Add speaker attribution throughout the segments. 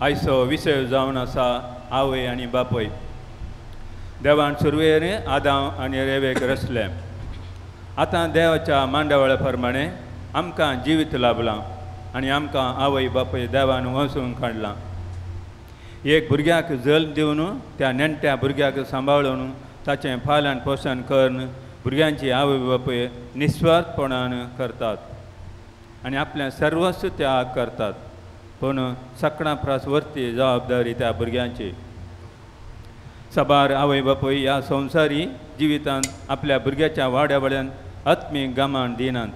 Speaker 1: आयचो विशय जावन आसा आवय आनी बापय. देवान सुरवेर आदाम आनी रेवेक रचले. आतां देवाच्या मांडावळ्या प्रमाणे आमकां जिवीत लाभलां आनी आमकां आवय बापय देवान वसून काडलां. एक भुरग्याक जल्म दिवन त्या नेणट्या भुरग्याक सांबाळून ताचें पालन पोशण करून भुरग्यांची आवय बापय निस्वार्थपणान करतात आनी आपलें सर्वस्व त्याग करतात. पूण सकाळ प्रास वर्ती जबाबदारी त्या भुरग्यांची. सबार आवय बापय ह्या संवसारी जिवितांत आपल्या भुरग्याच्या वाड्या वड्यान आत्मीक गमाण दिनात.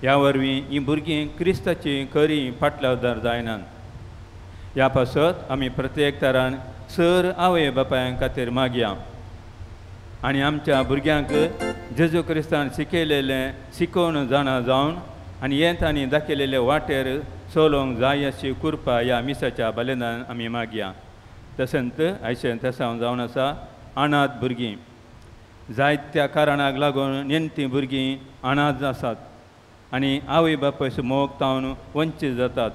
Speaker 1: ह्या वरवीं हीं भुरगीं क्रिस्ताची खरी फाटलावदार जायनात. ह्या पासत आमी प्रत्येक तरान सर आवय बापाय खातीर मागया आनी आमच्या भुरग्यांक जेजू क्रिस्तान शिकयलेलें शिकोवन जाणा जावन आनी हें तांणी दाखयलेले वाटेर चलोवंक जाय अशी कृपा ह्या मिसाच्या बलिदान आमी मागया. तशेंच आयशें तेसांव जावन आसा अनाथ भुरगीं. जायत्या कारणाक लागून नेणटीं भुरगीं अनाथ आसात आनी आवय बापायचो मोग तावन वंचीत जातात.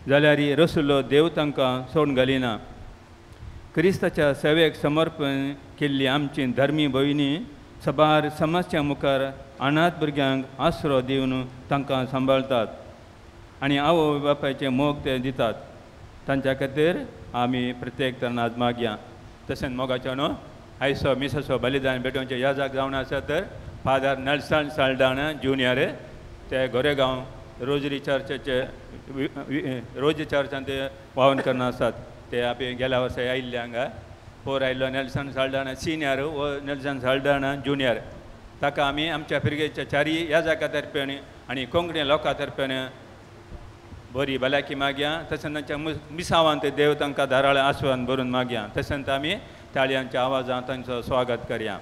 Speaker 1: जाल्यार रसुलो देव तांकां सोडून घालिना. क्रिस्ताच्या सेवेक समर्पण केल्ली आमची धर्मी भयणी सबार समाजच्या मुखार अनाथ भुरग्यांक आसरो दिवन तांकां सांबाळतात आनी आवय बापायचे मोग ते दितात. तांच्या खातीर आमी प्रत्येक तरणात मागया. तशेंच मोगाच्या न्हू आयचो मिसाचो बलिदान भेटोवचे याजाक जावन आसा तर फादर नेल्सन साल्डाना जुनियर ते गोरेगांव रोजरी चर्चचे रोजी चर्चान ते वाहन करना आसात. ते आमी गेल्या वर्सा आयिल्ले हांगा पोर आयिल्लो नेल्सन साल्डाना सिनियर वो नेल्सन साल्डाना जुनियर. ताका आमी आमच्या पिरगेच्या चारी याजाका तर्फेन आनी कोंकणी लोकां तर्फेन बरी भलायकी मागया. तशेंच तांच्या मिसावांत देव तांकां धाराळ आस्वाद भरून मागया. तशेंच आमी ताळयांच्या आवाजांत तांचो स्वागत करया.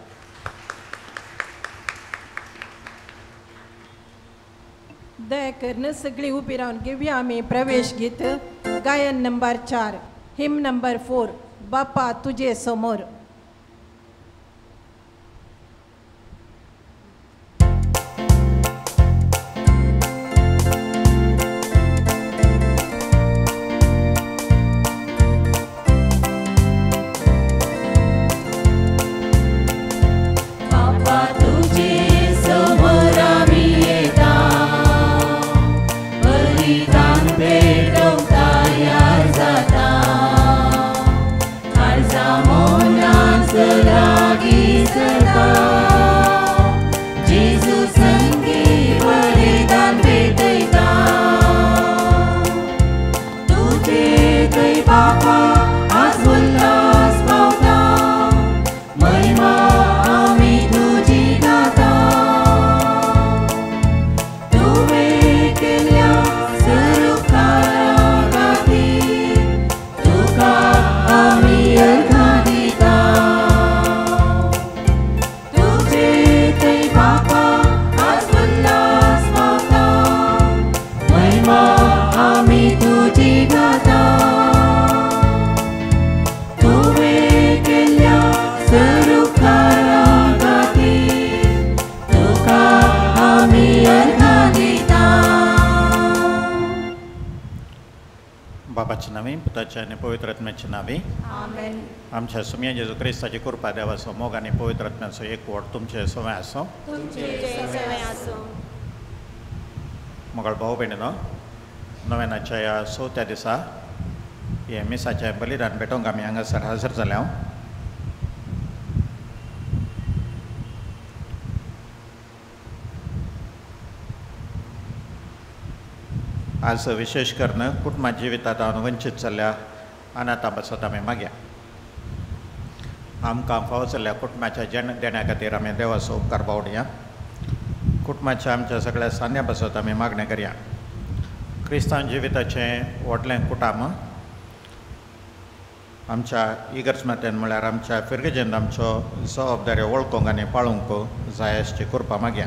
Speaker 2: दया करून सगळीं उबी रावन घेवया आमी प्रवेश गीत गायन नंबर 4 हिम नंबर 4 बापा तुजे समोर.
Speaker 3: बापाच्या नावे पुताच्या आनी पवित्र आत्म्याच्या नावे
Speaker 2: आमेन.
Speaker 3: आमच्या सुमया जेजू क्रिस्ताची कृपा देवाचो मोग आनी पवित्र आत्म्याचो एकवट तुमचे सवय आसो. मोगाळ भाऊ भयणीनो, नव्यानाच्या ह्या 4थ्या दिसा हे मिसाचें बलिदान भेटोवंक आमी हांगासर हजर जाल्या. आज विशेष करून कुटुंबा जिवितांत वंचीत जाल्ल्या अनाथा बसत आमी मागया. आमकां फावो जाल्ल्या कुटुंबाच्या देण्या खातीर आमी देवाचो उपकार बावडया. कुटुंबाच्या आमच्या सगळ्या सान्या बसत आमी मागणें करया. क्रिस्तांव जिविताचें व्हडलें कुटुंब आमच्या इगर्जमतेन म्हळ्यार आमच्या फिरगेजेंत आमच्यो जबाबदाऱ्यो वळखूंक आनी पाळूंक जाय अशी कृपा मागया.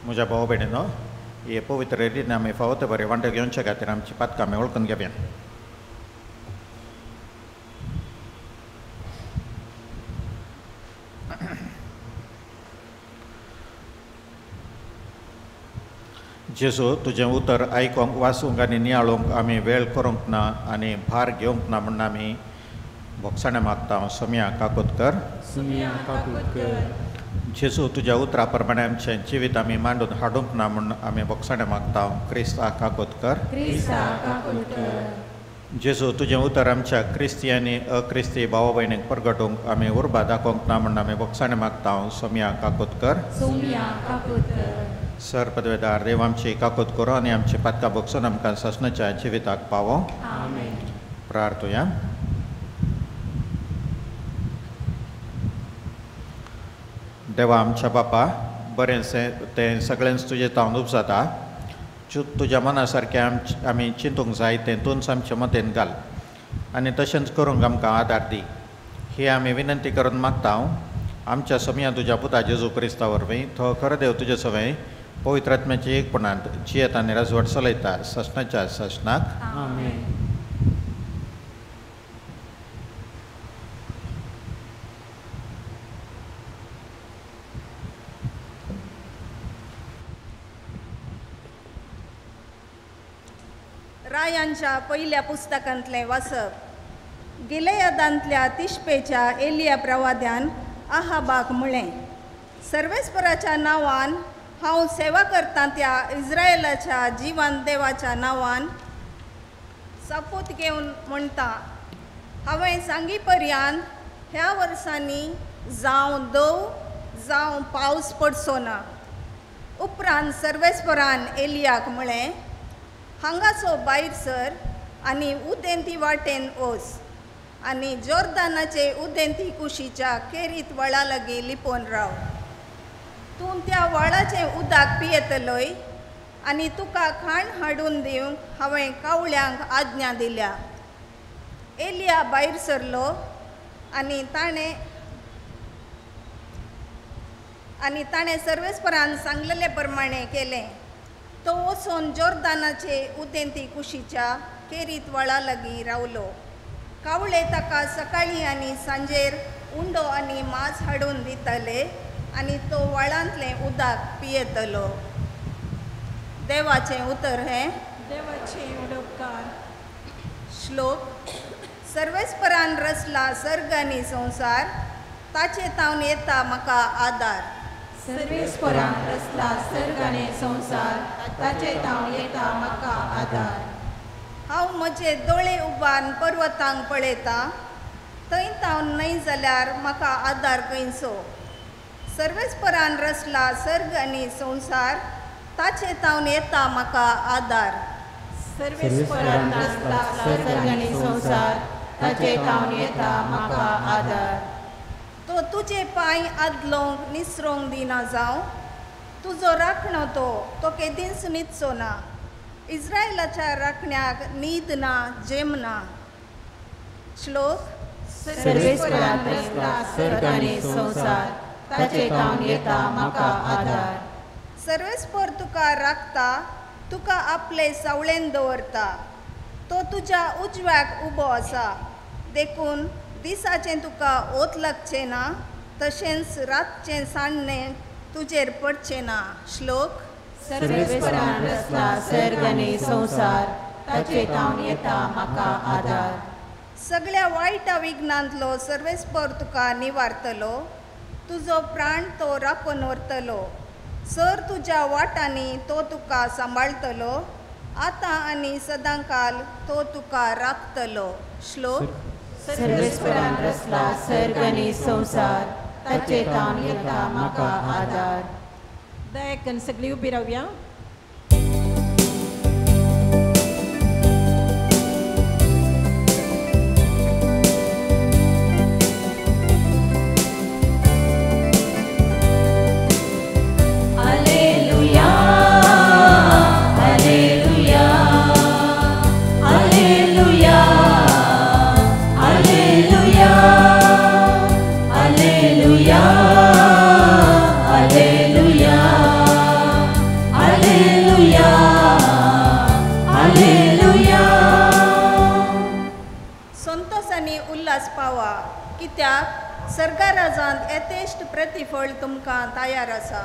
Speaker 3: म्हज्या भाव भयणीनो, हे पवित्र रितीन आमी फावो ते बरे वांटे घेवचे खातीर आमची पातकां आमी वळखून घेवया. जेजू तुजें उतर आयकोंक वाचूंक आनी नियाळूंक आमी वेळ करूंक ना आनी भार घेवंक ना म्हूण आमी भोगसाणें मागता सोम्या काकोदकर. जेजू तुज्या उतरा प्रमाणे आमचें जिवीत आमी मांडून हाडूंक ना म्हूण आमी भोगसाणें मागता क्रिस्ता काकोदकर. जेजू तुजें उतर आमच्या क्रिस्ती आनी अक्रिस्ती भाव भयणीक परगटूंक आमी उर्बा दाखोवंक ना म्हूण आमी भोगसाणें मागता सोम्या काकोदकर. सर पदवेदार देव आमची काकोद करो आनी आमची पातकां भोगसून आमकां ससनाच्या जिविताक पावो. प्रार्थुया. देवा आमच्या बापा बरेंचें तें सगळेंच तुजें तावन उपजाता. तुज्या मना सारकें आमी चिंतूंक जाय तें तूंच आमच्या मतेन घाल आनी तशेंच करूंक आमकां आदार दी. ही आमी विनंती करून मागता आमच्या सोम्या तुज्या पुता जेजू क्रिस्ता वरवीं. तो खरो देव तुजे सवय पवित्र आत्म्याची एकपणांत जियेत आनी राजवट चलयता ससनाच्या ससनाक.
Speaker 4: रायांच्या पहिल्या पुस्तकांतलें वाचप. गिलेयादांतल्या तिश्पेच्या एलिया प्रवाद्यान आहाबाक म्हळें, सर्वेस्पराच्या नांवान हांव सेवा करतां त्या इस्रायेलाच्या जिवंत देवाच्या नांवान शपथ घेवन म्हणटा, हांवें सांगी पर्यंत ह्या वर्सांनी जावं दव जावं पावस पडचो ना. उपरांत सर्वेस्परान एलियाक म्हळें, हांगाचो भायर सर आनी उदेंती वाटेन वच आनी जोर्दानाचे उदेंती कुशीच्या केरीत वळा लागीं लिपोवन राव. तूं त्या वळाचें उदक पियेतलोय आनी तुका खाण हाडून दिवंक हांवें कावळ्यांक आज्ञा दिल्या. एलिया भायर सरलो आनी ताणें सर्वेस्परान सांगलेले प्रमाणें केलें. तो वचून जोर्दानाचे उदेंती कुशीच्या केरीत वळा लागीं रावलो. कावळे ताका सकाळीं आनी सांजेर उंडो आनी मांस हाडून दिताले आनी तो वळांतलें उदक पियेतलो. देवाचें उतर हें.
Speaker 2: देवाचें उलोवकार.
Speaker 4: श्लोक. सर्वेस्परान रचला सर्ग आनी संवसार, ताचे तावन येता म्हाका आदार.
Speaker 2: सर्वेस्परान रचला सर्ग आनी संवसार, ताचे तावन येता म्हाका आदार.
Speaker 4: हांव म्हजे दोळे उबान पर्वतांक पळयता, थंय तावन न्हय जाल्यार म्हाका आदार खंयचो. सर्वेस्परान रचला सर्ग आनी संवसार, ताचे तावन येता म्हाका आदार.
Speaker 2: सर्वेस्परान रचला सर्ग आनी संवसार, ताचे तावन येता म्हाका आदार.
Speaker 4: तो तुजे पांय आदलोंक निसरोंक दिना जावं, तुजो राखणो तो केदींच न्हिदचो ना. इस्रायेलाच्या राखण्याक न्हीद ना जेम ना. श्लोक.
Speaker 2: सर्वेस्परान रचला सर्ग आनी संवसार, ताचे तावन येता म्हाका आदार.
Speaker 4: सर्वेस्पर तुका राखता, तुका आपले सावळेन दवरता. तो तुज्या उजव्याक उबो आसा, देखून दिसाचें तुका ओत लागचें ना, तशेंच रातचें साण्णें तुजेर पडचें ना. श्लोक.
Speaker 2: सर्वेस्परान रचला सर्ग आनी संवसार, ताचे तावन येता म्हाका आदार.
Speaker 4: सगळ्या वायटा विघ्नांतलो सर्वेस्पर तुका निवारतलो, तुजो प्राण तो राखून व्हरतलो. सर तुज्या वाटांनी तो तुका सांबाळटलो, आतां आनी सदांकाल तो तुका राखतलो. श्लोक.
Speaker 2: सर्वेस्परान रचला सर्ग आनी संवसार, ताचे तावन येता म्हाका आदार. दया करून सगळीं उबी रावया.
Speaker 4: पावा, कित्याक सर्गा राजांत येतेश्ट प्रतिफळ तुमकां तयार आसा.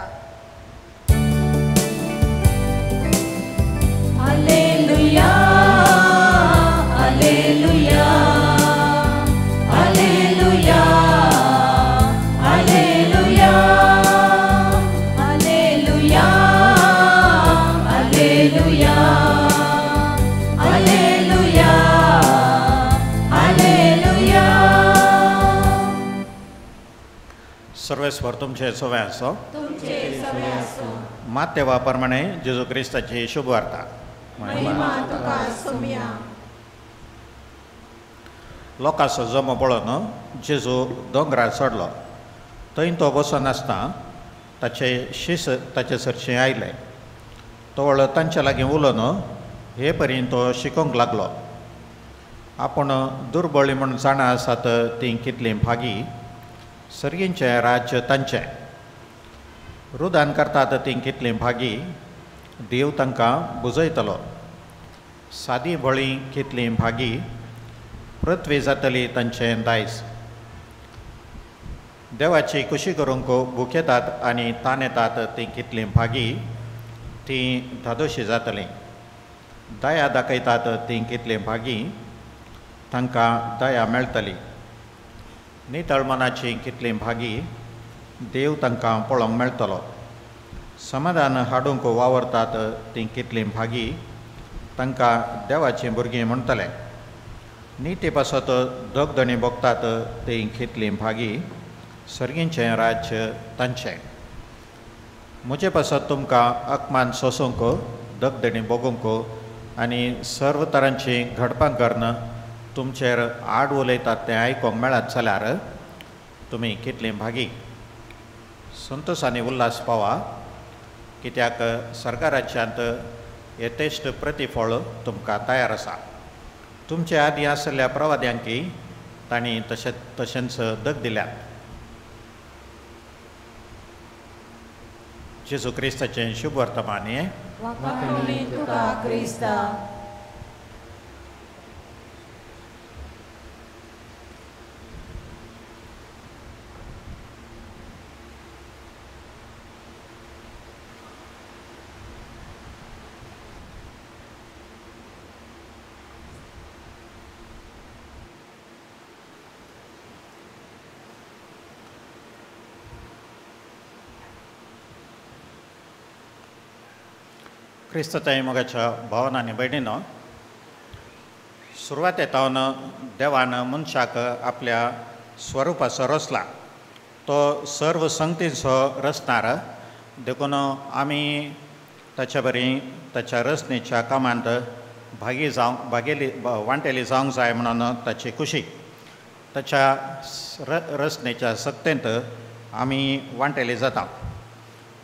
Speaker 5: Alleluia, Alleluia, Alleluia, Alleluia, Alleluia, Alleluia, Alleluia, Alleluia.
Speaker 3: सर्वेस्वर तुमचे सोवे असो.
Speaker 2: तुमचे सवे असो.
Speaker 3: मातेवा प्रमाणे जेजू क्रिस्ताची शुभ वार्ता.
Speaker 2: महिमा तुका सोम्या.
Speaker 3: लोकांचो जमो पळोवन जेजू दोंगरार चडलो. थंय तो बसून आसता ताचे शीस ताचे सरचें आयलें. तो तांचे लागीं उलोवन हे परीन तो शिकोवंक लागलो. आपूण दुर्बळी म्हूण जाणा आसात तीं कितलीं भागी. सर्गींचें राज्य तांचें. रुदान करतात तीं कितलीं भागी. देव तांकां बुजयतलो. सादी बळी कितलीं भागी. पृथ्वी जातली तांचें दायज. देवाची खुशी करूंक भूक येतात आनी तान येतात तीं कितलीं भागी. तीं धादोशी जातलीं. दया दाखयतात तीं कितलीं भागी. तांकां दया मेळटली. नितळ मनाची कितलीं भागी. देव तांकां पळोवंक मेळटलो. समाधान हाडूंक वावरतात तीं कितलीं भागी. तांकां देवाचीं भुरगीं म्हणटले. निती पासत दोगदणी भोगतात तीं कितलीं भागी. सर्गींचें राज्य तांचें. म्हजे पासत तुमकां अकमान सोसूंक दोगदणी भोगूंक आनी सर्व तरांची घडपां करून तुमचेर आड उलयतात तें आयकोंक मेळत जाल्यार तुमी कितलीं भागी. संतोश आनी उल्हास पावा. कित्याक सरकार राज्यांत येतेश्ट प्रतिफळ तुमकां तयार आसा. तुमचे आदीं आशिल्ल्या प्रवाद्यांकी तांणी तशेंच दग दिल्यात. जेजू क्रिस्ताचें शुभ वर्तमान हें.
Speaker 2: वाखाणणी तुका क्रिस्ता.
Speaker 3: क्रिस्तताय मोगाच्या भावन आनी भयणीनो, सुरवाते तावन देवान मनशाक आपल्या स्वरुपाचो रचला. तो सर्व संगतीचो रचणार देखून आमी ताच्या बरी ताच्या रचनेच्या कामांत वांटेली जावंक जाय म्हणून ताची खुशी. ताच्या रचनेच्या सक्तेंत आमी वांटेली जाता.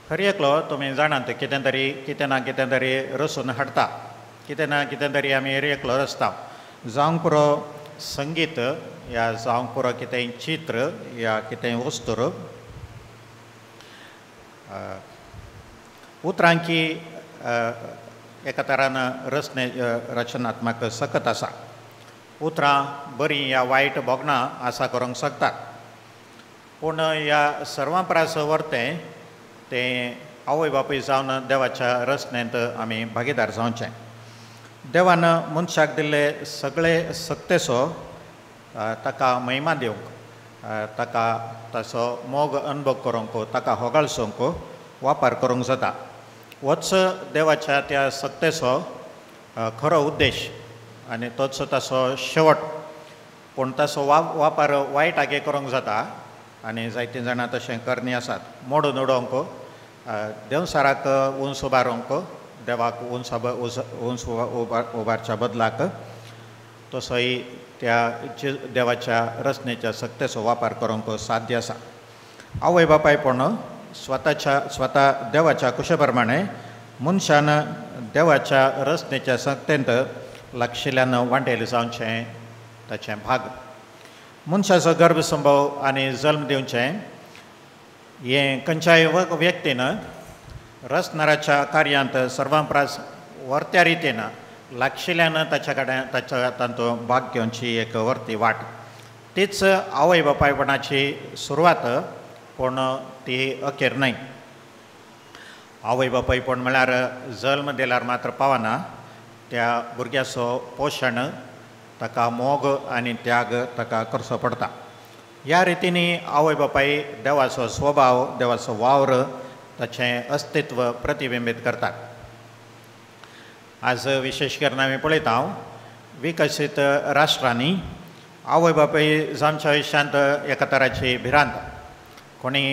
Speaker 3: खरी एकलो तुमी जाणात कितें ना कितें तरी रचून हाडटा. कितें ना कितें तरी आमी एकलो रचता. जावंक पुरो संगीत या जावंक पुरो कितेंय चित्र या कितेंय वस्तूर. उतरांकी एका तरान रचनात्मक सकत आसा. उतरां बरीं या वायट बोगणां आसा करूंक शकतात. पूण ह्या सर्वां परस वर्तें तें आवय बापूय जावन देवाच्या रचनेंत आमी भागीदार जावचें. देवान मनशाक दिल्ले सगळे सक्तेचो ताका महिमा दिवंक, ताका ताचो मोग अनुभव करूंक, ताका होगाळसूंक वापर करूंक जाता. होच देवाच्या त्या सक्तेचो खरो उद्देश आनी तोच ताचो शेवट. पूण ताचो वापर वायट हागे करूंक जाता आनी जायतीं जाणां तशें करणी आसात. मोडून उडोवंक, देवसाराक उंच उबारूंक, देवाक उंच उबारच्या बदलाक तसोय त्या देवाच्या रचनेच्या सक्तेचो वापर करूंक साध्य आसा. आवय बापाय पण स्वता देवाच्या कुशे प्रमाणे मनशान देवाच्या रचनेच्या सक्तेंत लागशिल्ल्यान वांटेले जावचें ताचें भाग. मनशाचो गर्भसंभव आनी जल्म दिवचें हें खंयच्याय व्यक्तीन रचणाराच्या कार्यांत सर्वांपरास वर्त्या रितीन लागशिल्ल्यान ताच्या कडेन ताच्या तांतूं भाग घेवची एक वर्ती वाट. तीच आवय बापायपणाची सुरवात, पूण ती अखेर न्हय. आवय बापायपण म्हळ्यार जल्म दिल्यार मात्र पावना, त्या भुरग्याचो पोशण ताका मोग आनी त्याग ताका करचो पडटा. ह्या रितीनी आवय बापाय देवाचो स्वभाव, देवाचो वावर, ताचें अस्तित्व प्रतिबिंबीत करतात. आज विशेश करून आमी पळयता विकसीत राष्ट्रांनी आवय बापाय जावच्या आयुश्यांत एका तराची भिरांत. कोणी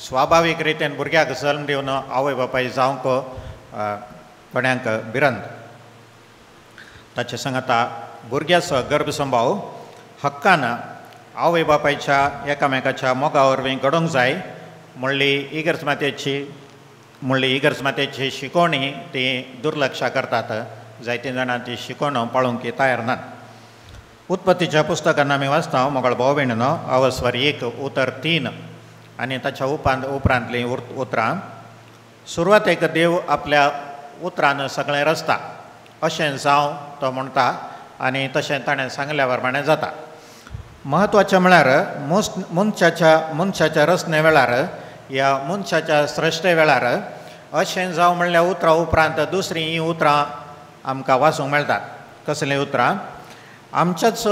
Speaker 3: स्वाभावीक रितीन भुरग्याक जल्म दिवन आवय बापाय जावंक कोण्याक भिरांत. ताचे सांगता भुरग्याचो गर्भसंभाव हक्कान आवय बापायच्या एकामेकाच्या मोगा वरवीं घडोवंक जाय म्हणली इगर्ज मातेची शिकोवणी ती दुर्लक्ष करतात. जायतीं जाणां ती शिकोवण पाळूंक तयार नात. उत्पत्तीच्या पुस्तकान आमी वाचता मोगाळ भाव भयणीनो अवस्वर 1 उतर 3 आनी ताच्या उपरांतलीं उतरां. सुरवातेक देव आपल्या उतरान सगळें रचता अशें जावं तो म्हणटा आनी तशें ताणें सांगल्या प्रमाणें जाता. म्हत्वाचें म्हळ्यार मनशाच्या रचने वेळार ह्या मनशाच्या सृश्टे वेळार अशें जावं म्हणल्या उतरां उपरांत दुसरीं हीं उतरां आमकां वाचूंक मेळटात. कसलीं उतरां? आमच्याच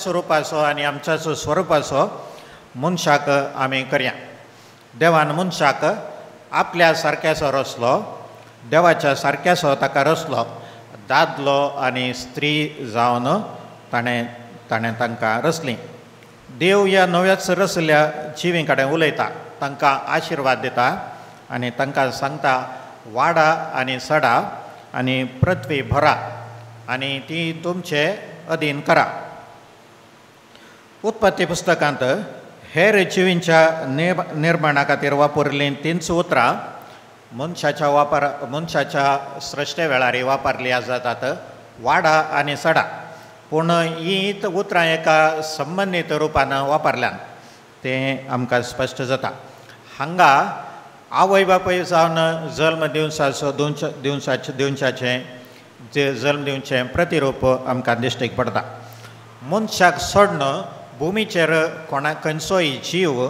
Speaker 3: रुपाचो आनी आमच्याच स्वरुपाचो मनशाक आमी करया. देवान मनशाक आपल्या सारक्याचो रचलो, देवाच्या सारक्याचो ताका रचलो. दादलो आनी स्त्री जावन ताणें तांकां रचलीं. देव ह्या नव्याच रचल्या जिवीं कडेन उलयता, तांकां आशिर्वाद दिता आनी तांकां सांगता वाडा आनी सडा आनी पृथ्वी भरा आनी ती तुमचे अधीन करा. उत्पत्ती पुस्तकांत हेर जिवींच्या निर्माणा खातीर वापरलीं 3 उतरां मनशाच्या सृश्टे वेळार वापरलीं जातात, वाडा आनी सडा. पूण हीं उतरां एका संबंदीत रुपान वापरल्यान तें आमकां स्पश्ट जाता. हांगा आवय बापाय जावन जल्म जल्म दिवचें प्रतिरूप आमकां दिश्टीक पडटा. मनशाक सोडन भुमीचेर खंयचोय जीव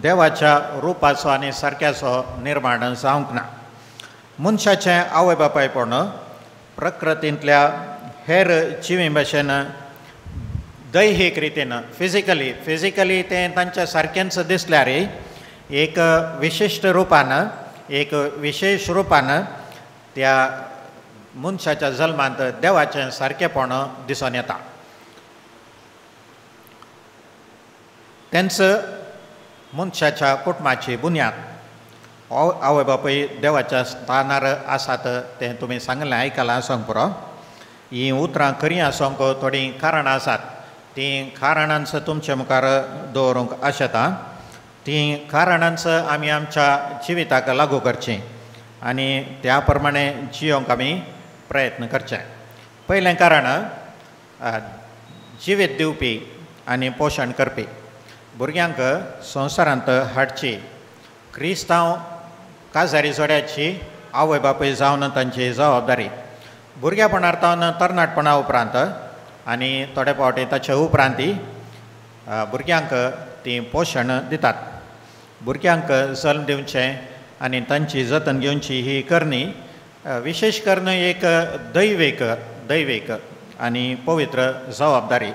Speaker 3: देवाच्या रुपाचो आनी सारक्याचो निर्माण जावंक ना. मनशाचें आवय बापायपण प्रकृतींतल्या हेर जिवीं भशेन दैहीक रितीन फिजिकली तें तांच्या सारकेंच दिसल्यार एक विशिश्ट रुपान एक विशेश रुपान त्या मनशाच्या जल्मांत देवाचें सारकेपण दिसून येता. तेंच मनशाच्या कुटुंबाची बुन्याद. आवय बापाय देवाच्या स्थानार आसात तें तुमी सांगलें आयकलां आसूंक पुरो. हीं उतरां खरीं आसूंक थोडीं कारणां आसात. तीं कारणांच तुमचे मुखार दवरूंक आशेता. तीं कारणांच आमी आमच्या जिविताक लागू करचीं आनी त्या प्रमाणें जियोंक आमी प्रयत्न करचे. पयलें कारण जिवीत दिवपी आनी पोशण करपी. भुरग्यांक संवसारांत हाडची क्रिस्तांव काजारी जोड्याची आवय बापाय जावन तांची जबाबदारी. भुरग्यापणार तावन तरणाटपणा उपरांत आनी थोडे फावटी ताच्या उपरांतय भुरग्यांक ती पोशण दितात. भुरग्यांक जल्म दिवचें आनी तांची जतन घेवची ही करणी विशेश करून एक दैवीक आनी पवित्र जबाबदारी.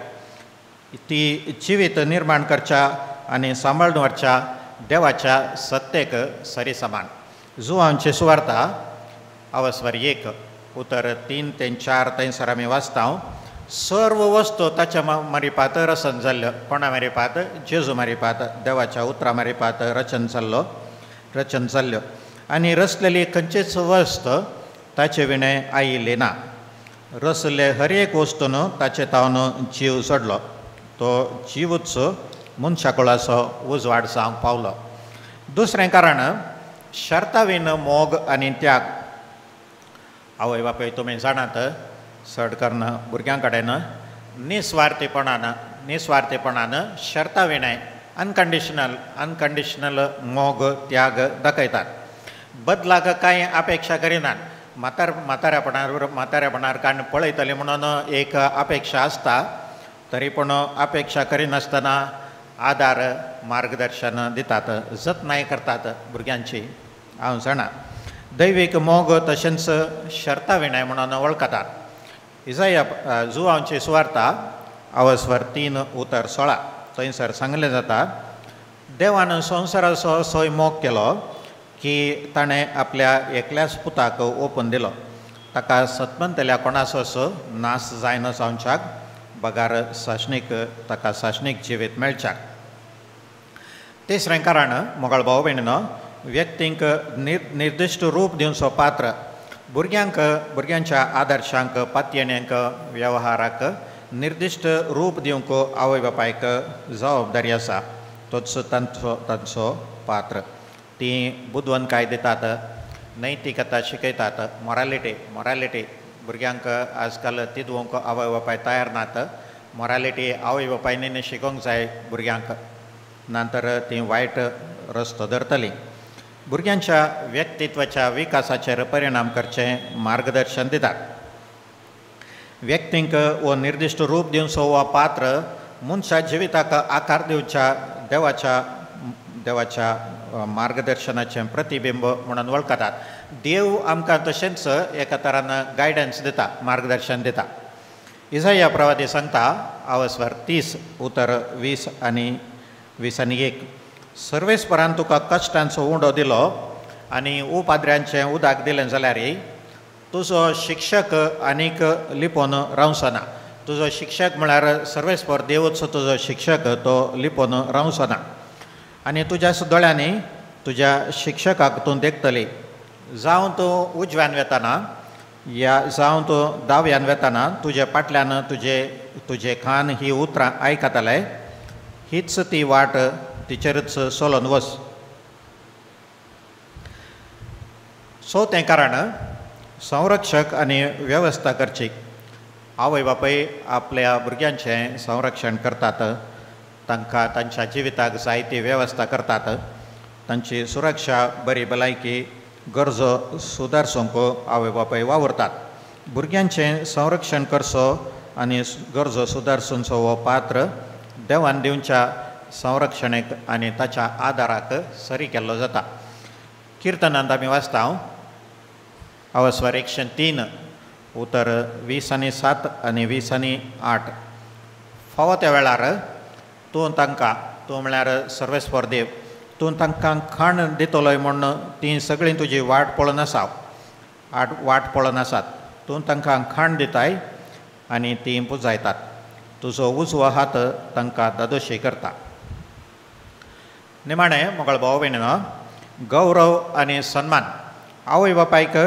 Speaker 3: ती जिवीत निर्माण करच्या आनी सांबाळून व्हरच्या देवाच्या सत्तेक सरी समान. जुवांची सुवार्ता अवस्वर 1 उतर 3 ते 4 थंयसर आमी वाचता सर्व वस्तू ताच्या मारिपात रचन जाल्ल्यो. कोणा मारिपात? जेजू मारिपात. देवाच्या उतरां मारिपात रचन जाल्ल्यो आनी रचलेली खंयचीच वस्त ताचे विणें आयिल्ली ना. रचले हर एक वस्तून ताचे तावन जीव सोडलो. तो जीवच मनशाकुळाचो उजवाड जावंक पावलो. दुसरें कारण शर्तावीन मोग आनी त्याग. आवय बापाय तुमी जाणात चड करून भुरग्यां कडेन निस्वार्थीपणान शर्ताविणें अनकंडिशनल मोग त्याग दाखयतात. बदलाक कांय अपेक्षा करिनात. म्हाताऱ्यापणार काण पळयतले म्हणून एक अपेक्षा आसता. तरी पूण अपेक्षा करिनासतना आदार मार्गदर्शन दितात, जतनाय करतात भुरग्यांची. हांव जाणा दैवीक मोग तशेंच शर्ता विणय म्हणून वळखतात. इसाया जुवांची सुवार्ता अवस्वर 3:16 थंयसर सांगलें जाता, देवान संवसाराचो असोय मोग केलो की ताणें आपल्या एकल्याच पुताक ओपून दिलो, ताका सतमंतल्या कोणाचोच नाश जायना जावच्याक, बगार साशणीक ताका साशणीक जिवीत मेळच्याक. तिसरें कारण मोगाळ भाव भयणीनो, व्यक्तींक निर्दिश्ट रूप दिवचो पात्र भुरग्यांच्या आदर्शांक, पातयेण्यांक, वेव्हाराक निर्दिश्ट रूप दिवंक आवय बापायक जबाबदारी आसा. तोच तांचो पात्र. ती बुदवंतकाय दितात, नैतिकता शिकयतात, मॉरालिटी भुरग्यांक आजकाल ती दिवंक आवय बापाय तयार नात. मॉरालिटी आवय बापायनी शिकोवंक जाय भुरग्यांक, नंतर ती वायट रस्तो धरतली. भुरग्यांच्या व्यक्तित्वाच्या विकासाचेर परिणाम करचे मार्गदर्शन दितात. व्यक्तींक वो निर्दिश्ट रूप दिवचो वो पात्र मनशा जिविताक आकार दिवच्या देवाच्या मार्गदर्शनाचें प्रतिबिंब म्हणून वळखतात. देव आमकां तशेंच एका तरान गायडन्स दिता, मार्गदर्शन दिता. इसाया प्रवादी सांगता अवस्वर 30:20-21, सर्वेस्परान तुका कश्टांचो उंडो दिलो आनी उपाद्र्यांचें उदक दिलें जाल्यार तुजो शिक्षक आनीक लिपोवन रावचो ना. तुजो शिक्षक म्हळ्यार सर्वेस्पर देवूच तुजो शिक्षक, तो लिपोवन रावचो ना. आनी तुज्या दोळ्यांनी तुज्या शिक्षकाक तूं देखतली. जावं तूं उजव्यान वेताना जावं तूं दाव्यान वेताना तुज्या फाटल्यान तुजे कान ही उतरां आयकतले. हीच ती वाट, तिचेरच चलोन वच. चवथें कारण संरक्षक आनी वेवस्था करची. आवय बापाय आपल्या भुरग्यांचें संरक्षण करतात, तांकां तांच्या जिविताक जायती वेवस्था करतात. तांची सुरक्षा, बरी भलायकी, गरजो सुदारसूंक आवय बापाय वावरतात. भुरग्यांचें संरक्षण करचो आनी गरजो सुदारसूंचो हो पात्र देवान दिवच्या संरक्षणेक आनी ताच्या आदाराक सरी केल्लो जाता. किर्तनांत आमी वाचता अवस्वर 103 उतर 20:7 आनी 20:8. फावो त्या वेळार तूं म्हळ्यार सर्वेस्पर देव, तूं तांकां खाण दितलोय म्हूण ती सगळीं तुजी वाट पळोवन आसात. तूं तांकां खाण दिताय आनी ती पुजायतात. तुजो उजवो हात तांकां दादोशी करता. निमाणें मोगाळ भाव भयणीनो, गौरव आनी सन्मान. आवय बापायक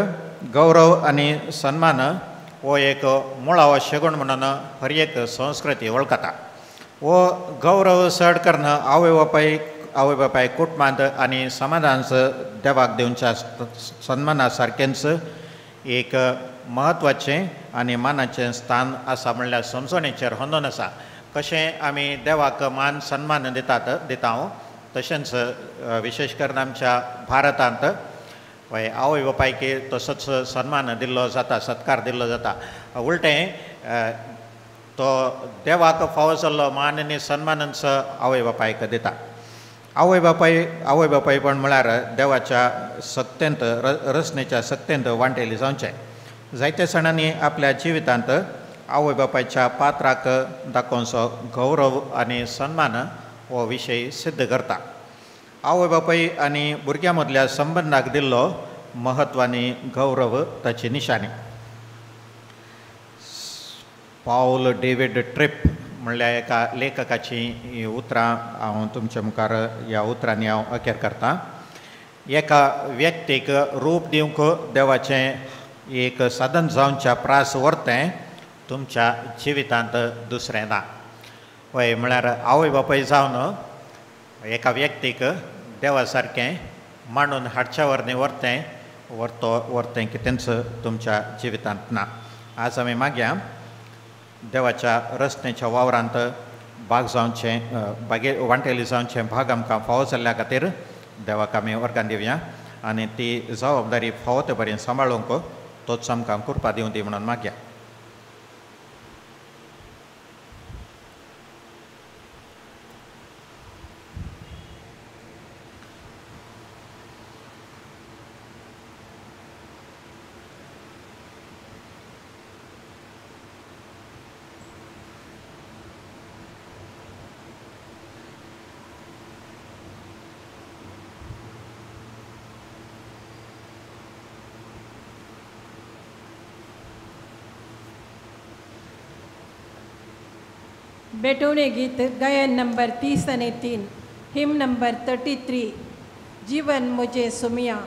Speaker 3: गौरव आनी सन्मान हो एक मुळावो शेगूण म्हणून हर एक संस्कृती वळखता. हो गौरव चड करून आवय बापाय कुटुंबांत आनी समाजांत देवाक दिवच्या सन्माना सारकेंच एक महत्वाचें आनी मानाचें स्थान आसा म्हणल्यार समजणेचेर होंदून आसा. कशें आमी देवाक मान सन्मान दिता तशेंच विशेश करून आमच्या भारतांत आवय बापायक तसोच सन्मान दिल्लो जाता, सत्कार दिल्लो जाता. उलटें तो देवाक फावो जाल्लो मान आनी सन्मानच आवय बापायक दिता. आवय बापाय पण म्हळ्यार देवाच्या सक्तेंत, रचनेच्या सक्तेंत वांटेली जावचें. जायत्या सणांनी आपल्या जिवितांत आवय बापायच्या पात्राक दाखोवचो गौरव आनी सन्मान हो विशय सिद्ध करता. आवय बापाय आनी भुरग्यां मदल्या संबंदाक दिल्लो महत्व आनी गौरव ताची निशाणी. पाऊल डेविड ट्रिप म्हणल्यार एका लेखकाची उतरां हांव तुमच्या मुखार ह्या उतरांनी हांव अखेर करतां. एका व्यक्तीक रूप दिवंक देवाचें एक साधन जावच्या प्रास व्हरतें तुमच्या जिवितांत दुसरें ना. हय म्हळ्यार आवय बापाय जावन एका व्यक्तीक देवा सारकें मांडून हाडच्या वरणी व्हरतें कितेंच तुमच्या जिवितांत ना. आज आमी मागया देवाच्या रचनेच्या वावरांत भाग जावचें, वांटेली जावचें भाग आमकां फावो जाल्ल्या खातीर देवाक आमी वर्गान दिवया आनी ती जबाबदारी फावो ते बरें सांबाळूंक तोच आमकां कृपा दिवं दी म्हणून मागया.
Speaker 2: बेटवणे गीत गायन नंबर 30 आणि 3, हिम नंबर 33, जीवन मुझे सुमिया.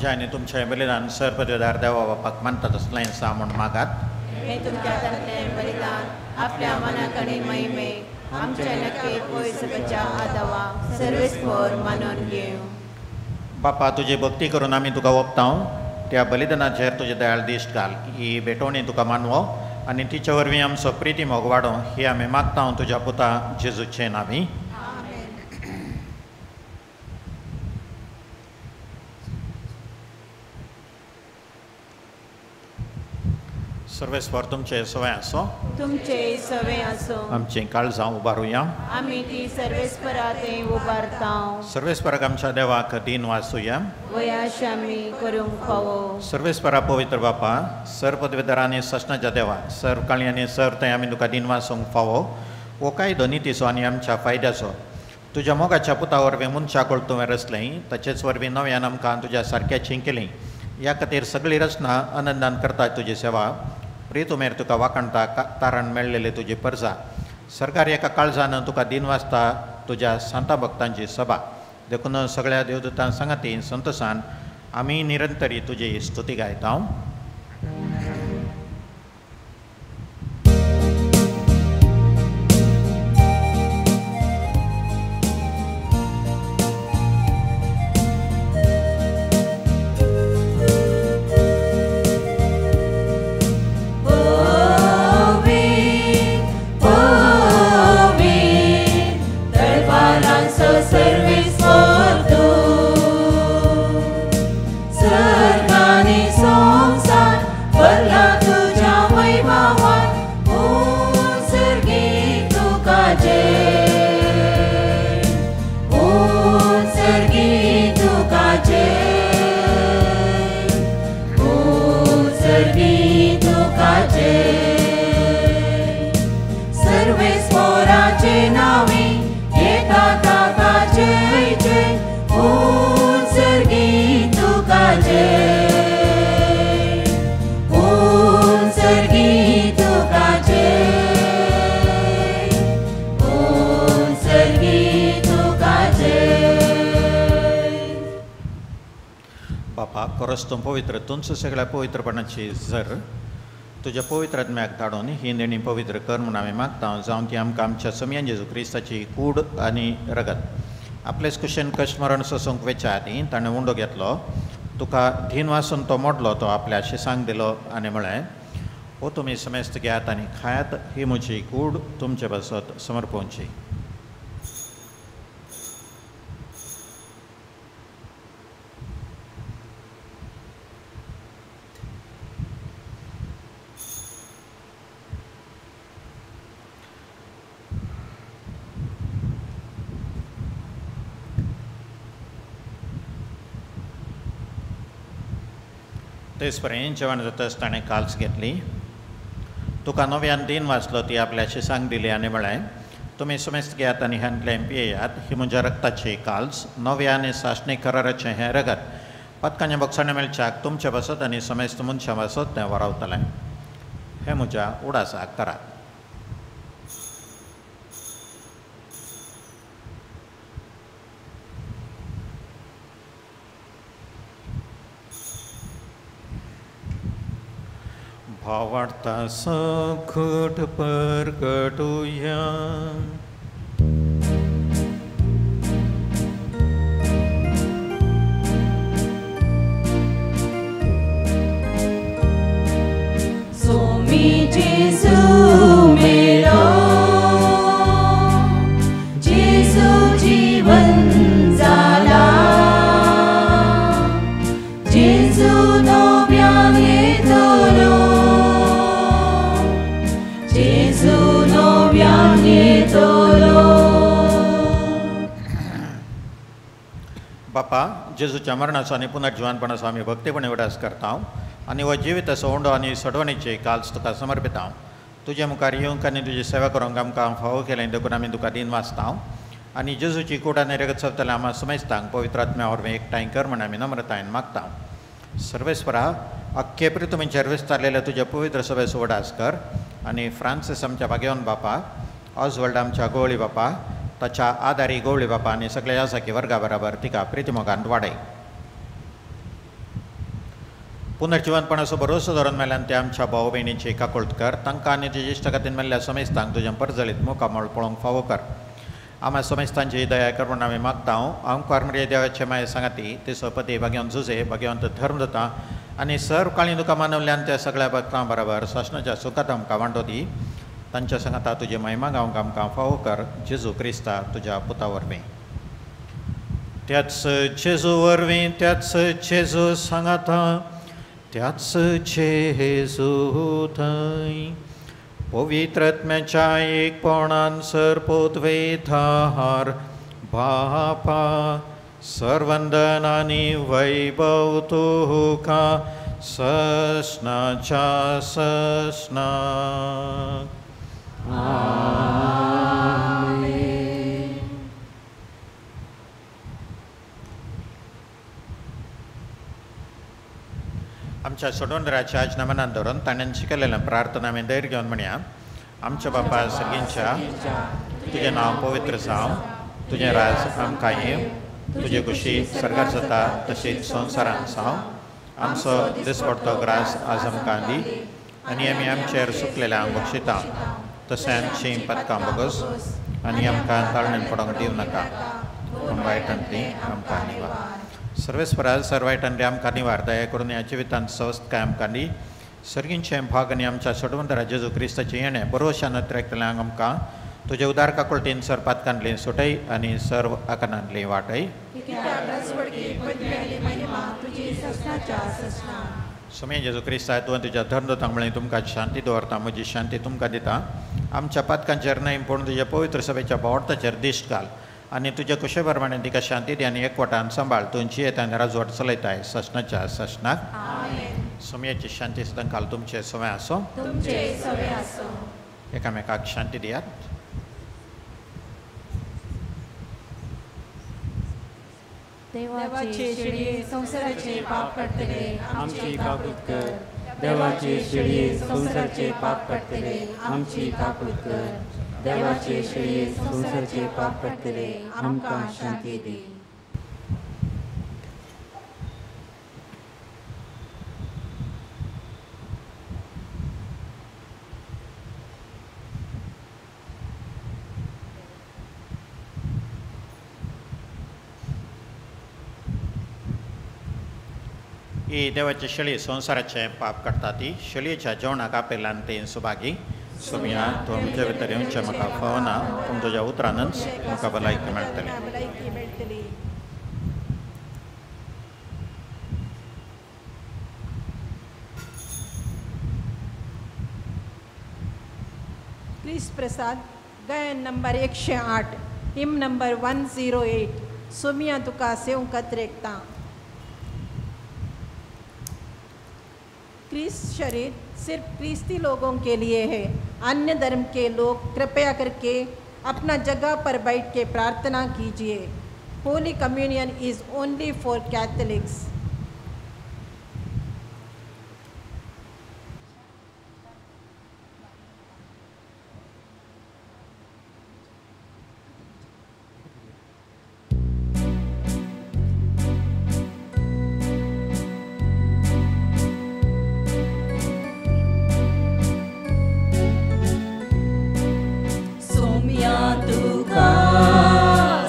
Speaker 3: आणि तुमच्या बलिदान सरपदवीदार देवा बापाक मानता तसलें सामून मागात.
Speaker 5: हे तुमच्यातले बलिदान आपल्या मनाकडे महिमे आमच्या नक्की पयसच्या आदवा सर्वेस्पर मानून घेऊ.
Speaker 3: बापा तुझी भक्ती करून आमी तुका ओपताव. त्या बलिदानाचेर तुजे दयाळ दिश्ट घाल. ही भेटवणी तुका मानवो आनी तिच्या वरवीं आमचो प्रिती मोग वाडो ही आमी मागता तुज्या पुता जेजूचे नांवी. सर्वेस्वर तुमचे सवय असो.
Speaker 5: तुमचे सवय असो.
Speaker 3: आमची काळजां उबारुया.
Speaker 5: आमी ती सर्वेस्पराते उबारता.
Speaker 3: सर्वेस्पराक आमच्या देवाक दिन वाचुया.
Speaker 5: वयाश आमी करूंक फावो.
Speaker 3: सर्वेस्परा पवित्र बापा सर पदवीधर आनी सशनाच्या देवा सर काळी आनी सर थंय आमी तुका दिन वाचूंक फावो. हो कायदो नितीचो आनी आमच्या फायद्याचो तुज्या मोगाच्या पुता वरवीं मनशाक तुवें रचलें तशेंच वरवीं नव्यान आमकां तुज्या सारक्याचीं केलीं. ह्या खातीर सगळी रचना आनंदान करता तुजी सेवा. प्रीत उमेर तुका वाखणटा तारण मेळ्ळेले तुजी परजा. सरकार एका काळजान तुका दिन वाचता तुज्या सांता भक्तांची सभा देखून सगळ्या देवदूतां सांगाती संतोशान आमी निरंतरी तुजी स्तुती गायता. परस्तूं पवित्र तुमचो सगळ्या पवित्रपणाची झर तुज्या पवित्र आत्म्याक धाडून ही देणी पवित्र कर म्हूण आमी मागता जावं ती आमकां आमच्या समयान जेजू क्रिस्ताची कूड आनी रगत आपलेच कुशेन कश्ट मरण सोसूंक वेच्या आदी ताणें उंडो घेतलो तुका धीन वासून तो मोडलो तो आपल्या शिसांक दिलो आनी म्हळें हो तुमी समेस्त घेयात आनी खायात ही म्हजी कूड तुमचे बसत समर्पोवची. तेचपर्यंत जेवण जाताच ताणें काल्स घेतली. तुका नव्यान दिन वाचलो ती आपल्याची सांग दिली आनी म्हळें, तुमी सुमेस्त घेयात आनी ह्यातलें पियेयात, ही म्हज्या रक्ताची काल्स, नव्या आनी साश्णी कराराचें हें रगत. पदकांच्या बॉक्सांनी मेळच्याक तुमचे बसत आनी समेस्त मनशां बसत तें वरावतलें. हें म्हज्या उडासाक करात. भावार्था सखट परगटुया.
Speaker 5: सोमी जेजू मेरा, जेजू जीवन जाला, जेजू नव्यान येतलो, जेजू नव्यान येतलो.
Speaker 3: बापा, जेजूच्या मरणाचो आनी पुनर्जिवानपणाचो आमी भक्तीपणे उडास करता आनी हो जिवीत असो उंडो आनी सडवणीचे काल्स तुका समर्पिता. तुजे मुखार येवंक आनी तुजी सेवा करूंक आमकां फावो केलें देखून आमी तुका दिन वाचता आनी जेजूची कूड आनी रगत चलतले आम्हा समेस्तांक पवित्र आत्म्या वरवीं एकठांय कर म्हण आमी नम्रतायेन मागता. सर्वेस्परा, अख्खे पृथ्वीचेर विस्तारलेल्या तुज्या पवित्र सभेचो उडास कर आनी फ्रांसीस आमच्या भाग्यवान बापा, ऑजवर्ल्ड आमच्या गवळी बापा, ताच्या आदारी गवळी बापा आनी सगळ्या यासाकी वर्गा बराबर तिका प्रितीमोगान वाडय. पुनर्जिवानपणाचो भरोसो धरून मेल्यान ते आमच्या भाव भयणीची काकुळट कर. तांकां आनी तुजे इश्ट खातीर मेल्ल्या समेस्तांक तुज्या परजळीत मुखामळ पळोवंक फावो कर. आम्हा समेस्तांची दया कर म्हूण आमी मागता. आमकां मरे देवाचे माये सांगाती तिचो पती भगवंत जुजे, भगवंत धर्मदत्ता आनी सर्व काळी तुका मानवल्यान त्या सगळ्या भक्तां बरोबर शासनाच्या सुखात आमकां वांटो दी. तांच्या सांगाता तुजी महिमा गावंक आमकां फावो कर. जेजू क्रिस्ता तुज्या पुता वरवीं. त्याच जेजू वरवीं, त्याच जेजू सांगाता, त्याच जेजू थंय पवित्रत्म्याच्या एकपणान सरपोतवेधार बापा, सर्वंदन आनी वैभव तुका ससनाच्या ससना. आमच्या सोडवणदाराच्या आजना मनान धरून ताणें शिकयलेल्या प्रार्थना आमी धैर्य घेवन म्हणया. आमच्या बापा सर्गींच्या, तुजें नांव पवित्र जावं, तुजें राज आमकां येवं, तुजे खुशी सर्गार जाता तशीच संवसारांत जावं. आमचो दिसपडटो ग्रास आज आमकां दी आनी आमी आमचेर सुकलेल्यांक बक्षिता, तशें आमचीं पदकां बोगस आनी आमकां ताळणेन पडोंक दिवं नाका, पूण वायटांतली आमकां निवार. सर्वेस्परा, सर्वायटांतली आमकां निवार. दया करून ह्या जिवितांत स्वस्थकाय आमकां दी. सर्गींचें भाग आनी आमच्या सोडवंतरा जेजू क्रिस्ताचें येणें बरोवशान त्रेकतल्यांक आमकां तुजे उदार काकुळटीन सरपातकांतली सुटय आनी सर्व आकारांतली वाटय. सुमे जेजू क्रिस्ता, तुवें तुज्या धर्मदूतांक म्हळें तुमकां शांती दवरता, म्हजी शांती तुमकां दिता. आमच्या पातकांचेर न्हय पूण तुज्या पवित्र सभेच्या भावर्थाचेर दिश्ट घाल आनी तुज्या कुशे प्रमाणे तिका शांती दी आनी एकवटान सांबाळ. तुमची येता राजवट चलयताय ससनाच्या ससनाक. सुमयेची शांती सदां काल तुमचे सवय आसो. एकामेकाक शांती दियात.
Speaker 5: देवाचे शिळये संसाराचे पाप काडटले
Speaker 6: आमची काकूट कर. देवाचे शिळये संसाराचे पाप काडटले आमची काकूट कर. देवाचे शिळये संसाराचे पाप काडटले आमकां शांती दी.
Speaker 3: ही देवाची शेळी संसाराचे पाप काडटा ती. शेळयेच्या जेवणाक आपयल्यान ते सुभागी. सुमिया, तूं म्हजे भितर येवचें म्हाका फावना, पूण तुज्या उतरानच म्हाका भलायकी मेळटली.
Speaker 2: क्रिस्त प्रसाद, गायन नंबर 108, हिम नंबर 108. सुमिया तुका सेवंक रेखता. क्रिस्त शरीर सिर्फ क्रिस्ती लोगों के लिए है। अन्य धर्म के लोग कृपया करके अपना जगह पर बैठ के प्रार्थना कीजिए। Holy communion is only for Catholics.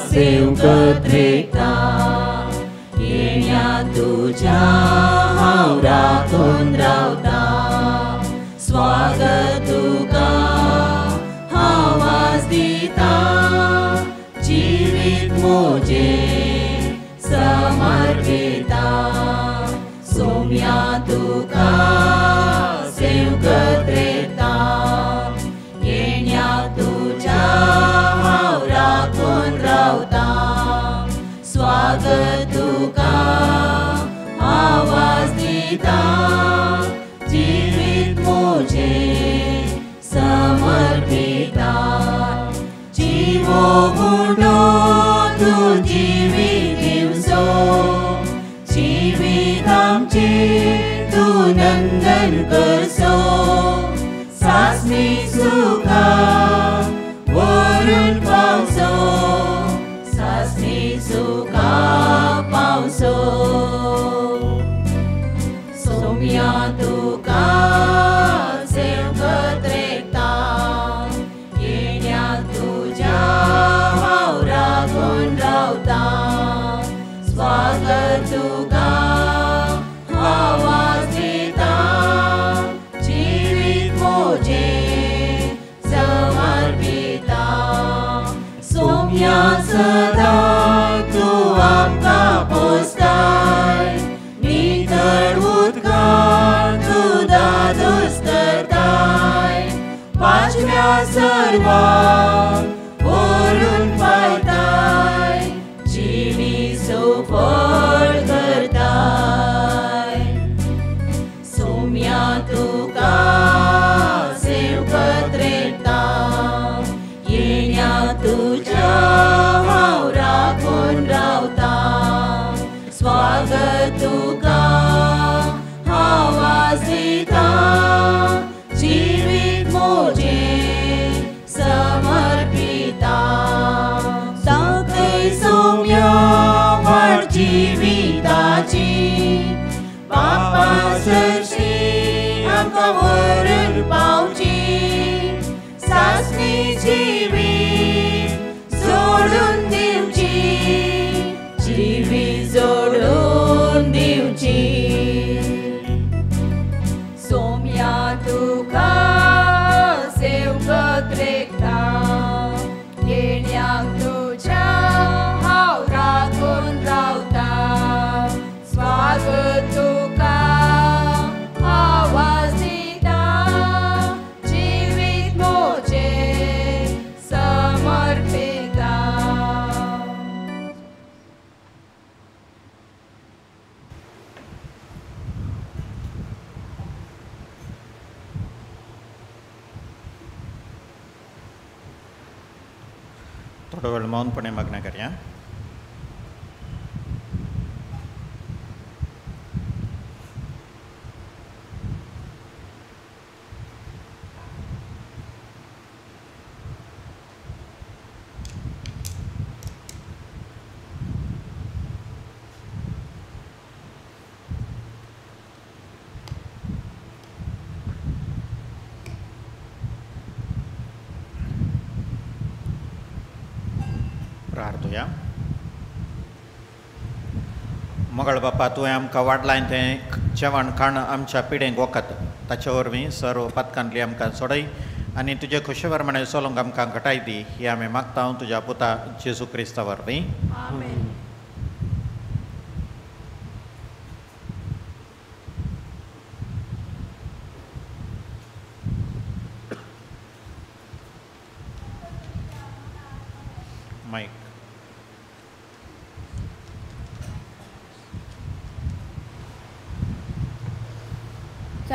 Speaker 5: सेवकत्रेता येण्या तुझ्या हांव राखून रावता। स्वागत तुका हांव वाज दिता, जिवीत म्हजें समर्पिता। सोम्या तुका सेवकत्रेता येण्या तुझ्या हांव राखून रावता। स्वागत तुका आवाज दिता, जिवीत म्हजें समर्पिता। जिवो बुडो तूं जिवीत दिवचो, जिवीत आमचें तूं नंदन करचो। सासणी सुखा वरून पावचो, सासणी सुखा पावचो। सोम्या तुका सेवकत्रेता येण्या तुझ्या हांव राखून रावता। स्वागत तुका आवाज दिता, जिवीत म्हजें समर्पिता। सोम्या सदां तूं आमकां पोसताय, नितळ उदकांत तूं दादोस करताय। पांचव्या सर्वांक व्हरून पायताय, जिणीचो फळ करताय। सोम्या तुका सेवकत्रेता येण्या तुझ्या हांव राखून रावता। स्वागत तुका आवाज दिता, जिवीत म्हजें समर्पिता। ताकय सोम्या वाट जिविताची, पापा सरशी आमकां व्हरून पावची। सासणी जिवीत जोडून दिवची, जिवीत जोडून दिवची। सोम्या तुका सेवकत्रेता येण्याक तुझ्या हांव राखून रावता। स्वागत तुका आवाज दिता, जिवीत म्हजें समर्पिता।
Speaker 3: थोडो वेळ मौनपणे मागणं करूया. प्रार्थूया. मंगळ बापा, तुवें आमकां वाडलाय तें जेवण खाण आमच्या पिडेक वखद, ताचे वरवीं सर्व पथकांतली आमकां सोडय आनी तुजे खुशे प्रमाणे चलोंक आमकां घटाय दी, ही आमी मागता तुज्या पुता जेजू क्रिस्ता वरवीं.
Speaker 2: आमेन.
Speaker 3: माईक.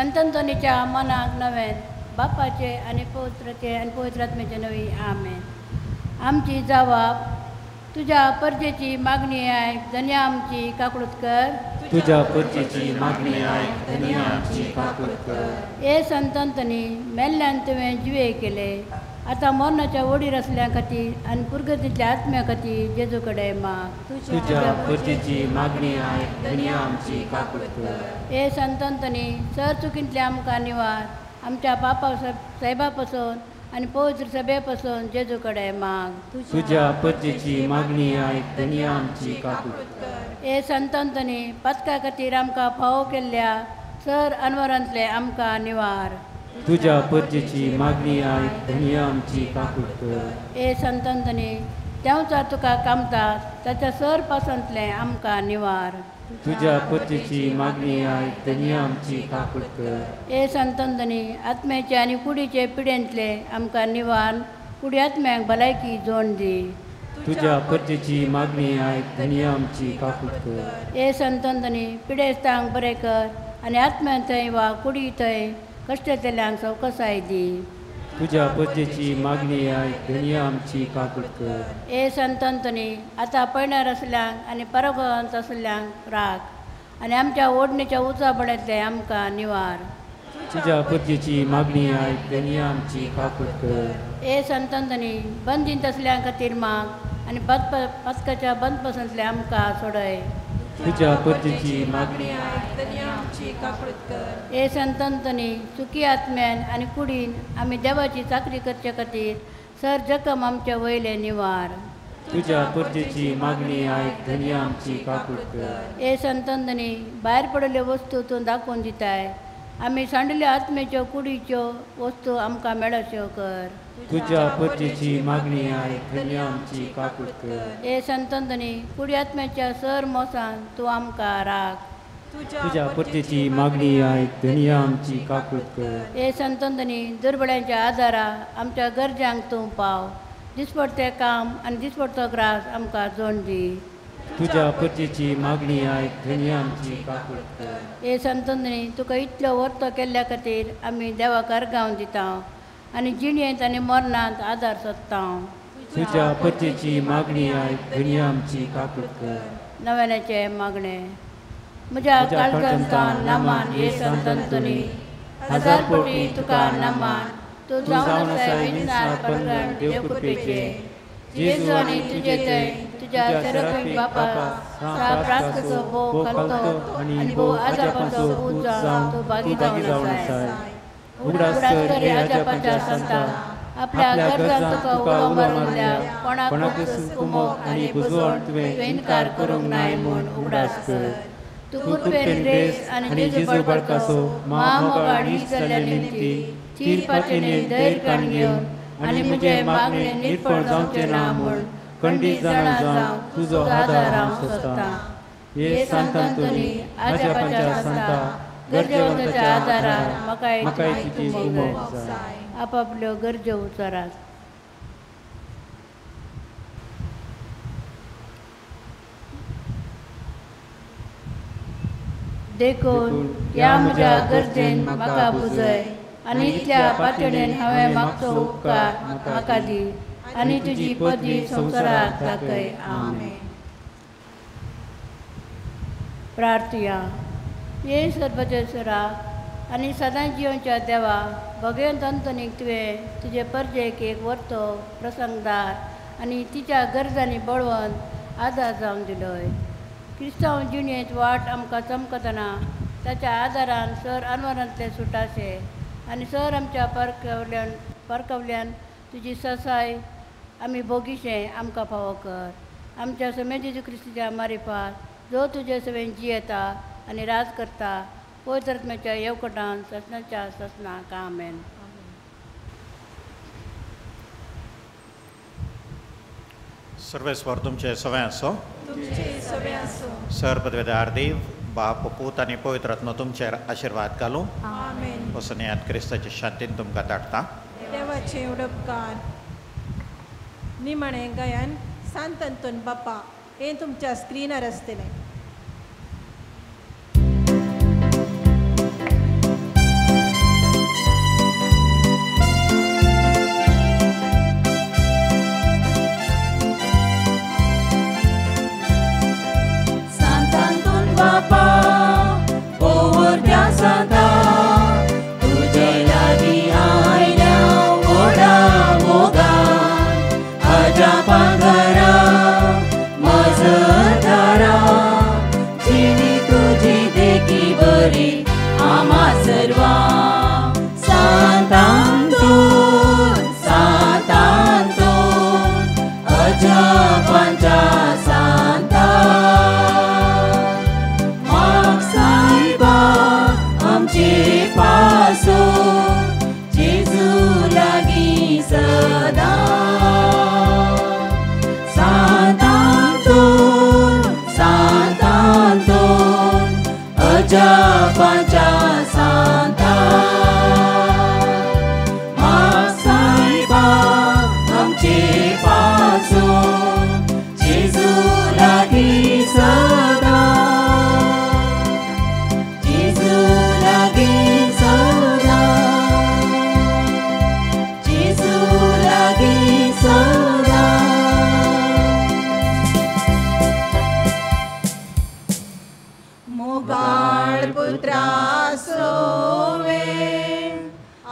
Speaker 7: संतंतनीच्या मनाक नव्यान बापाचे आनी पवित्राचे आनी पवित्रात्म्याचे नवी आमेन. आमची जबाब तुझ्या परजेची मागणी आहे धन्य आमची काकूळत कर.
Speaker 6: तुझ्या परजेची मागणी आहे धन्य आमची काकूळत कर.
Speaker 7: हे संतंतनी मेल्ल्यान तुवें जिवे केले आता मरणाच्या वडीर असल्या खातीर आनी पुर्गतीतल्या आत्म्या खातीर जेजू कडेन माग.
Speaker 6: तुझ्या परजेची मागणी आहे धन्य आमची काकूळत कर.
Speaker 7: हे संतंतनी चर चुकींतले आमकां निवार आमच्या पापा साहेबा पासून आनी पवित्र सभे पासून जेजू कडेन माग.
Speaker 6: तुझ्या परजेची मागणी आहे धन्य आमची काकूळत कर.
Speaker 7: हे संतंतनी पथका खातीर आमकां फावो केल्ल्या सर अनवरांतले आमकां निवार.
Speaker 6: तुझ्या परजेची मागणी आहे धन्य आमची काकूळत कर.
Speaker 7: हे संतंतनी देंवचार तुका कामतात ताच्या सर पासूनतले आमकां निवार.
Speaker 6: तुझ्या परजेची मागणी आहे धन्य आमची काकूळत कर.
Speaker 7: हे संतंतनी आत्म्याचे आनी कुडीचे पिडेंतले आमकां निवार कुडी आत्म्याक भलायकी जोड दी.
Speaker 6: तुझ्या परजेची मागणी आहे धन्य आमची काकूळत कर.
Speaker 7: हे संतंतनी पिडेस्तांक बरें कर आनी आत्म्या थंय वा कुडी थंय कश्टतेल्यांक सवकसाय दी.
Speaker 6: तुझ्या परजेची मागणी आहे धन्य आमची काकूळत कर.
Speaker 7: हे संतंतनी आतां पयण्यार असल्यांक आनी परगत असल्यांक राख आनी आमच्या ओडणीच्या उचाबड्यांतले आमकां निवार.
Speaker 6: तुझ्या परजेची मागणी आहे धन्य आमची काकूळत कर.
Speaker 7: हे संतंतनी बंदींत असल्यां खातीर माग आनी पथकाच्या बंद पासूनतले आमकां सोडय.
Speaker 6: तुझ्या परजेची मागणी
Speaker 7: हे संतंतनी चुकी आत्म्यान आनी कुडीन आमी देवाची चाकरी करचे खातीर सर जखम आमच्या वयले निवार.
Speaker 6: तुझ्या परजेची मागणी आहे धन्य आमची काकूळत कर.
Speaker 7: हे संतंतनी भायर पडल्यो वस्तू तूं दाखोवन दिताय आमी सांडिल्ल्यो आत्म्याच्यो कुडीच्यो वस्तू आमकां मेळच्यो कर.
Speaker 6: तुझ्या परजेची मागणी आहे धन्य आमची काकूळत कर.
Speaker 7: हे संतंतनी कुडी आत्म्याच्या सर मोसान तूं आमकां राख.
Speaker 6: तुझ्या परजेची मागणी आहे धन्य आमची काकूळत कर.
Speaker 7: हे संतंतनी दुर्बळ्यांच्या आदारा आमच्या गरजांक तूं पाव दिसपडतें काम आनी दिसपडतो ग्रास आमकां जोड दी.
Speaker 6: तुझ्या परजेची मागणी आहे धन्य आमची काकूळत कर.
Speaker 7: हे संतंतनी तुका इतलो वर्तो केल्ल्या खातीर आमी देवाक अर्गांव दिता आनी जिणेंत आनी मरणांत आदार सोदता.
Speaker 6: तुझ्या परजेची मागणी आहे धन्य आमची काकूळत कर.
Speaker 7: नव्यानाचे मागणे म्हज्या काळजांतान नामान हे संतंतनी हजार फावटी तुका नामान तूं जावन आसा विजनार परगण देव कृपेचे. जेजू आनी तुजे थंय तुज्या सर्वस्वी बापा प्रार्थनेचो भोव घालतो आनी भोव आजापाचो पूत जावन तूं भागी जावन आसा. उगडास कर हे आजापाच्या संता आपल्या गरजांत तुका उडो मारिल्ल्या कोणाक कुमोक आनी बुजवण तुवें इन्कार करूंक नाय म्हूण उगडास कर. तूं कृपेन ग्रेस आनी जेजू बाळकाचो महामोगाडी जाल्ल्या निमती चिरपाचे धैर्य काण घेवन आनी म्हजे मागणे निर्फळ जावचे ना म्हूण खंडीत जाणा जावन तुजो आदार हांव सोदतां. हे संतंतनी आजापाच्या संता गरजेवंताच्या आदारार म्हाका तुजी कुमोक जाय. आपापल्यो गरजो उचारात. देखून ह्या म्हज्या गरजेन म्हाका बुजय आनी इतल्या पातळेन हांवें मागचो उपकार म्हाका दी आनी तुजी पदी संवसाराक दाखय. आमेन. प्रार्थया. हे सर्वजेश्वरा आनी सदां जिवच्या देवा भगवंत अंतनीक तुवें तुजे परजेक एक वर्तो प्रसंगदार आनी तिच्या गरजांनी बळवंत आदार जावन दिलोय. क्रिस्तांव जिणेंत वाट आमकां चमकतना ताच्या आदारान सर अनवरांतले सुटाशे आनी सर आमच्या परकवल्यान तुजी ससाय आमी भोगिशें आमकां फावो कर. आमच्या समे जेजू क्रिस्ताच्या मारिफात जो तुजे सवेन जियेता आनी राज करता पवित्रात्म्याच्या येवकोटान ससनाच्या ससनाक. आमेन.
Speaker 3: सर्वेस्वर तुमचे सवय आसो. सर पदवेदार देव बाप पूत आनी पवित्रात्मा तुमचेर आशिर्वाद घालूं. वचून याद क्रिस्ताचे शांतीन तुमकां धाडटा.
Speaker 2: देवाचे उपकार निमणें गोंयान सांत अंतोन बाप्पा हें तुमच्या स्क्रिनार आसतलें.
Speaker 6: आमचे पासून जेजू लागीं सदा जेजू लागीं सदा जेजू लागीं सदा
Speaker 2: मोगाळ पुत्रा सोवे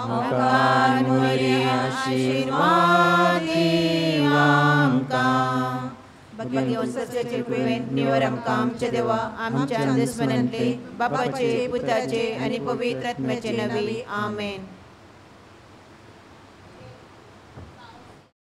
Speaker 2: आमकां बरी आशीर्वाद दी आमकां भगवंताचे कुयेंत निवर आमकां आमचे देवा आमच्या दुस्मनांतले बापाचे पुताचे आनी पवित्र आत्म्याचे नवी आमेन.